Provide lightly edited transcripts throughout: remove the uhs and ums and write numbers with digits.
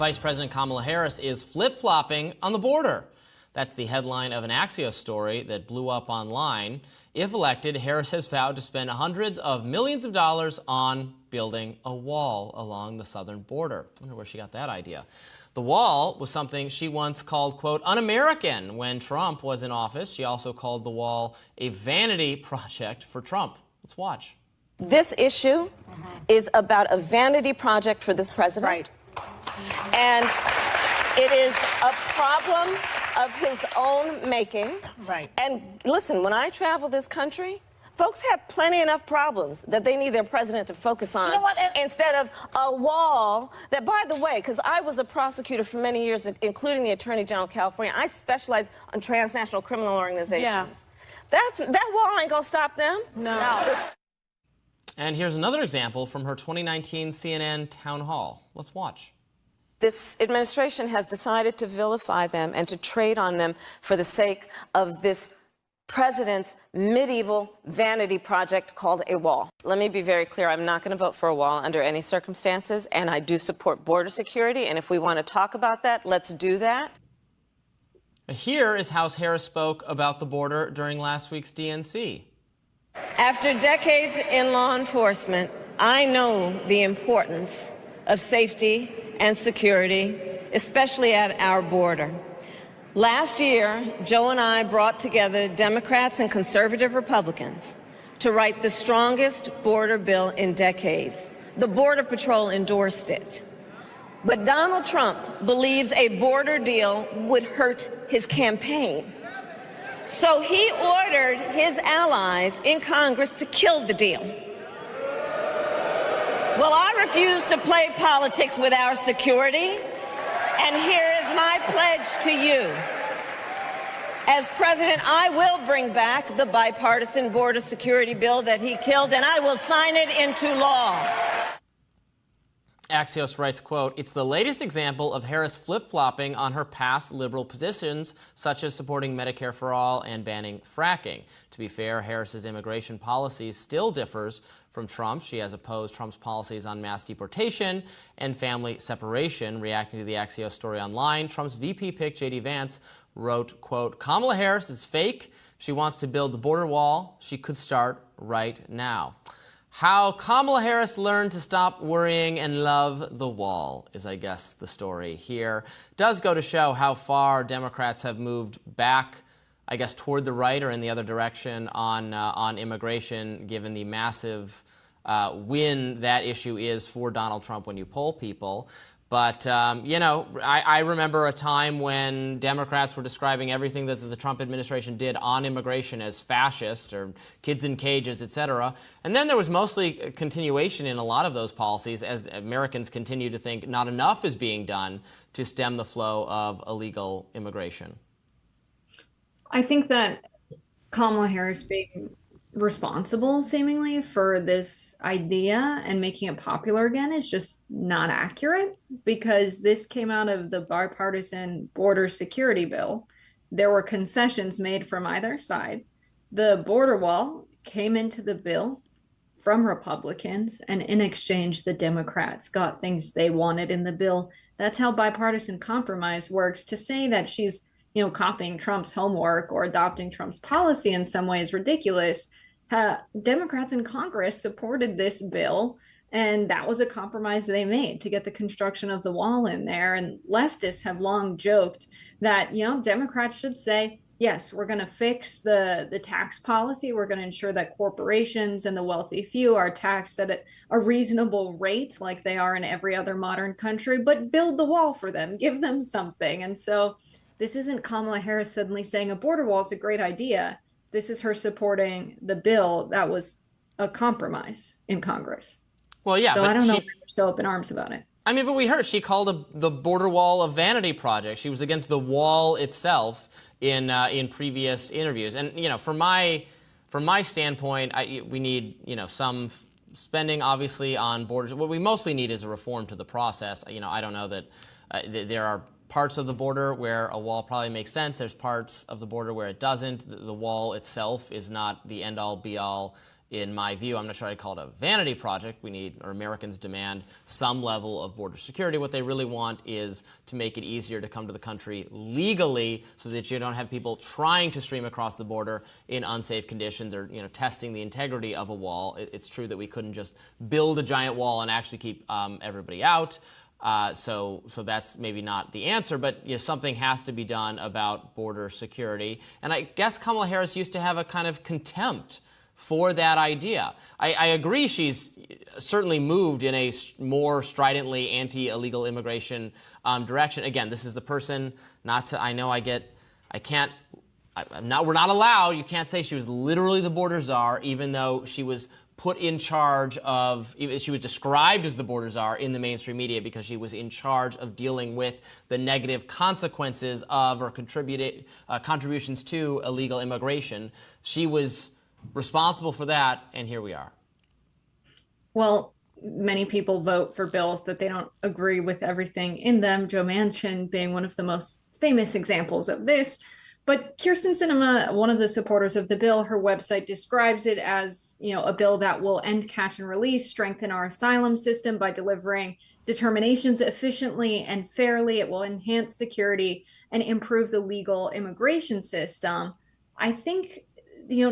Vice President Kamala Harris is flip-flopping on the border. That's the headline of an Axios story that blew up online. If elected, Harris has vowed to spend hundreds of millions of dollars on building a wall along the southern border. I wonder where she got that idea. The wall was something she once called, quote, un-American when Trump was in office. She also called the wall a vanity project for Trump. Let's watch. This issue is about a vanity project for this president. Right. And it is a problem of his own making. Right. And listen, when I travel this country, folks have plenty enough problems that they need their president to focus on. You know what? Instead of a wall that, by the way, because I was a prosecutor for many years, including the Attorney General of California, I specialize on transnational criminal organizations. Yeah. That wall ain't gonna stop them. No. And here's another example from her 2019 CNN town hall. Let's watch. This administration has decided to vilify them and to trade on them for the sake of this president's medieval vanity project called a wall. Let me be very clear. I'm not going to vote for a wall under any circumstances, and I do support border security. And if we want to talk about that, let's do that. Here is how Harris spoke about the border during last week's DNC. After decades in law enforcement, I know the importance of safety and security, especially at our border. Last year, Joe and I brought together Democrats and conservative Republicans to write the strongest border bill in decades. The Border Patrol endorsed it. But Donald Trump believes a border deal would hurt his campaign. So he ordered his allies in Congress to kill the deal. Well, I refuse to play politics with our security, and here is my pledge to you. As president, I will bring back the bipartisan border security bill that he killed, and I will sign it into law. Axios writes, quote, it's the latest example of Harris flip-flopping on her past liberal positions, such as supporting Medicare for all and banning fracking. To be fair, Harris's immigration policy still differs from Trump's. She has opposed Trump's policies on mass deportation and family separation. Reacting to the Axios story online, Trump's VP pick, J.D. Vance, wrote, quote, Kamala Harris is fake. She wants to build the border wall. She could start right now. How Kamala Harris learned to stop worrying and love the wall is, I guess, the story here. Does go to show how far Democrats have moved back, I guess, toward the right or in the other direction on immigration, given the massive win that issue is for Donald Trump when you poll people. But, you know, I remember a time when Democrats were describing everything that the Trump administration did on immigration as fascist or kids in cages, et cetera. And then there was mostly a continuation in a lot of those policies as Americans continue to think not enough is being done to stem the flow of illegal immigration. I think that Kamala Harris being responsible seemingly for this idea and making it popular again is just not accurate, because this came out of the bipartisan border security bill. There were concessions made from either side. The border wall came into the bill from Republicans, and in exchange the Democrats got things they wanted in the bill. That's how bipartisan compromise works. To say that she's copying Trump's homework or adopting Trump's policy in some way is ridiculous. Democrats in Congress supported this bill, and that was a compromise they made to get the construction of the wall in there. And leftists have long joked that, Democrats should say, yes, we're going to fix the tax policy. We're going to ensure that corporations and the wealthy few are taxed at a reasonable rate like they are in every other modern country, but build the wall for them, give them something. And so this isn't Kamala Harris suddenly saying a border wall is a great idea. This is her supporting the bill that was a compromise in Congress. Well, yeah, so but I don't know if they're so up in arms about it. I mean, but we heard she called the border wall a vanity project. She was against the wall itself in previous interviews. And from my standpoint, we need some spending obviously on borders. What we mostly need is a reform to the process. I don't know that there are parts of the border where a wall probably makes sense. There's parts of the border where it doesn't. The wall itself is not the end-all, be-all in my view. I'm not sure I'd call it a vanity project. Americans demand some level of border security. What they really want is to make it easier to come to the country legally so that you don't have people trying to stream across the border in unsafe conditions or, testing the integrity of a wall. It's true that we couldn't just build a giant wall and actually keep everybody out. So that's maybe not the answer, but something has to be done about border security. And I guess Kamala Harris used to have a kind of contempt for that idea. I agree she's certainly moved in a more stridently anti-illegal immigration direction. Again, this is the person, we're not allowed, you can't say she was literally the border czar, even though she was put in charge of, she was described as the border czar in the mainstream media because she was in charge of dealing with the negative consequences of or contributions to illegal immigration. She was responsible for that, and here we are. Well, many people vote for bills that they don't agree with everything in them, Joe Manchin being one of the most famous examples of this. But Kyrsten Sinema, one of the supporters of the bill, her website describes it as, a bill that will end catch and release, strengthen our asylum system by delivering determinations efficiently and fairly. It will enhance security and improve the legal immigration system. I think,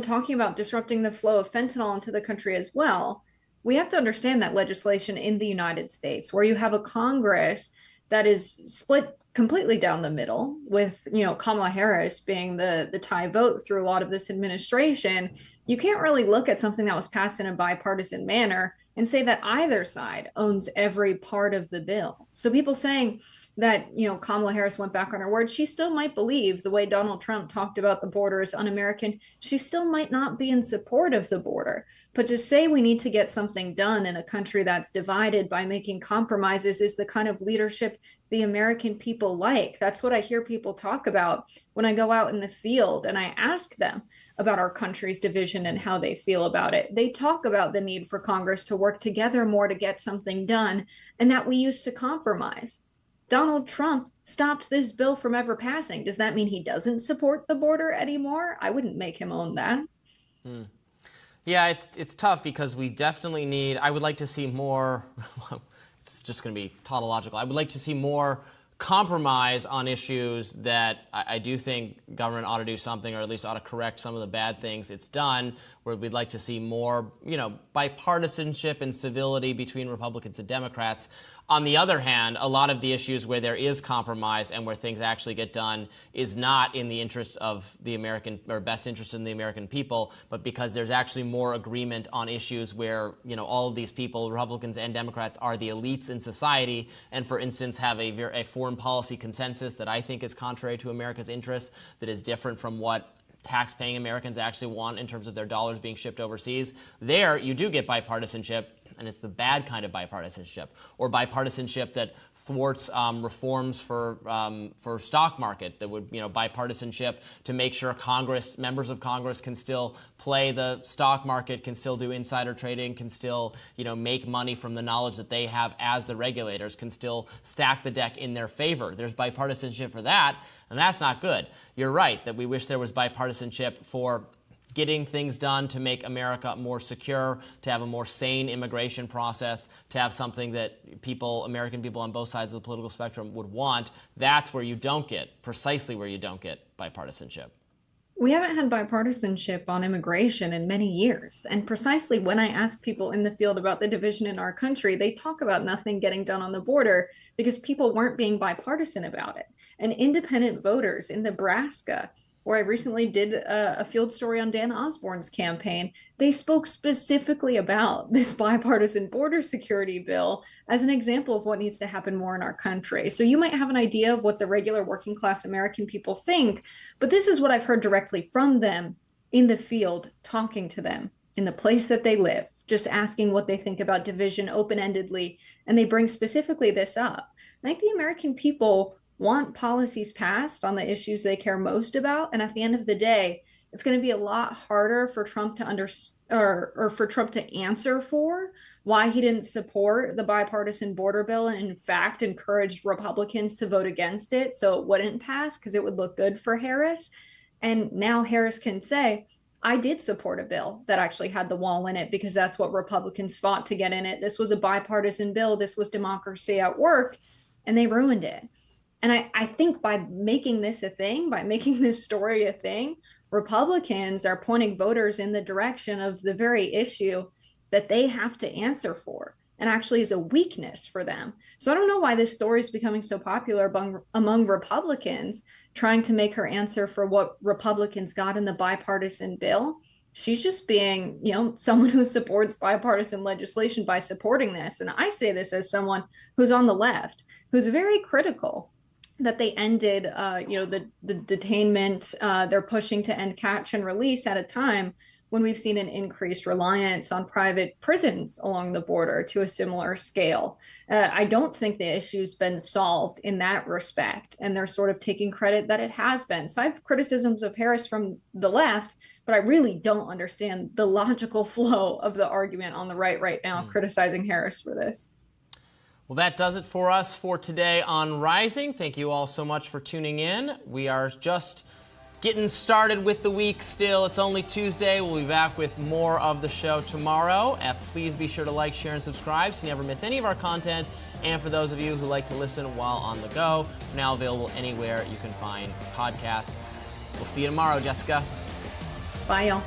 talking about disrupting the flow of fentanyl into the country as well, we have to understand that legislation in the United States, where you have a Congress that is split completely down the middle, with Kamala Harris being the tie vote through a lot of this administration, you can't really look at something that was passed in a bipartisan manner and say that either side owns every part of the bill. So people saying that Kamala Harris went back on her word, she still might believe the way Donald Trump talked about the border is un-American. She still might not be in support of the border. But to say we need to get something done in a country that's divided by making compromises is the kind of leadership the American people like. That's what I hear people talk about when I go out in the field and I ask them about our country's division and how they feel about it. They talk about the need for Congress to work together more to get something done, and that we used to compromise. Donald Trump stopped this bill from ever passing. Does that mean he doesn't support the border anymore? I wouldn't make him own that. Yeah, it's tough because we definitely need, I would like to see more, it's just going to be tautological. I would like to see more compromise on issues that I do think government ought to do something, or at least ought to correct some of the bad things it's done, where we'd like to see more, bipartisanship and civility between Republicans and Democrats. On the other hand, a lot of the issues where there is compromise and where things actually get done is not in the interest of the American, or best interest in the American people, but because there's actually more agreement on issues where, all of these people, Republicans and Democrats, are the elites in society, and for instance have a foreign policy consensus that I think is contrary to America's interests, that is different from what tax-paying Americans actually want in terms of their dollars being shipped overseas. There, you do get bipartisanship, and it's the bad kind of bipartisanship, or bipartisanship that thwarts reforms for stock market, that would, bipartisanship to make sure members of Congress can still play the stock market, can still do insider trading, can still, make money from the knowledge that they have as the regulators, can still stack the deck in their favor. There's bipartisanship for that, and that's not good. You're right that we wish there was bipartisanship for getting things done to make America more secure, to have a more sane immigration process, to have something that American people on both sides of the political spectrum would want. That's precisely where you don't get bipartisanship. We haven't had bipartisanship on immigration in many years. And precisely when I ask people in the field about the division in our country, they talk about nothing getting done on the border because people weren't being bipartisan about it. And independent voters in Nebraska, where I recently did a field story on Dan Osborne's campaign, they spoke specifically about this bipartisan border security bill as an example of what needs to happen more in our country. So you might have an idea of what the regular working class American people think, but this is what I've heard directly from them in the field, talking to them in the place that they live, just asking what they think about division open-endedly, and they bring specifically this up. I think the American people want policies passed on the issues they care most about. And at the end of the day, it's going to be a lot harder for Trump to for Trump to answer for why he didn't support the bipartisan border bill and in fact encouraged Republicans to vote against it so it wouldn't pass because it would look good for Harris. And now Harris can say, I did support a bill that actually had the wall in it because that's what Republicans fought to get in it. This was a bipartisan bill. This was democracy at work, and they ruined it. And I think by making this a thing, by making this story a thing, Republicans are pointing voters in the direction of the very issue that they have to answer for and actually is a weakness for them. So I don't know why this story is becoming so popular among Republicans, trying to make her answer for what Republicans got in the bipartisan bill. She's just being, someone who supports bipartisan legislation by supporting this. And I say this as someone who's on the left, who's very critical that they ended, the detainment. They're pushing to end catch and release at a time when we've seen an increased reliance on private prisons along the border to a similar scale. I don't think the issue's been solved in that respect, and they're sort of taking credit that it has been. So I have criticisms of Harris from the left, but I really don't understand the logical flow of the argument on the right now, criticizing Harris for this. Well, that does it for us for today on Rising. Thank you all so much for tuning in. We are just getting started with the week still. It's only Tuesday. We'll be back with more of the show tomorrow. Please be sure to like, share, and subscribe so you never miss any of our content. And for those of you who like to listen while on the go, we're now available anywhere you can find podcasts. We'll see you tomorrow, Jessica. Bye, y'all.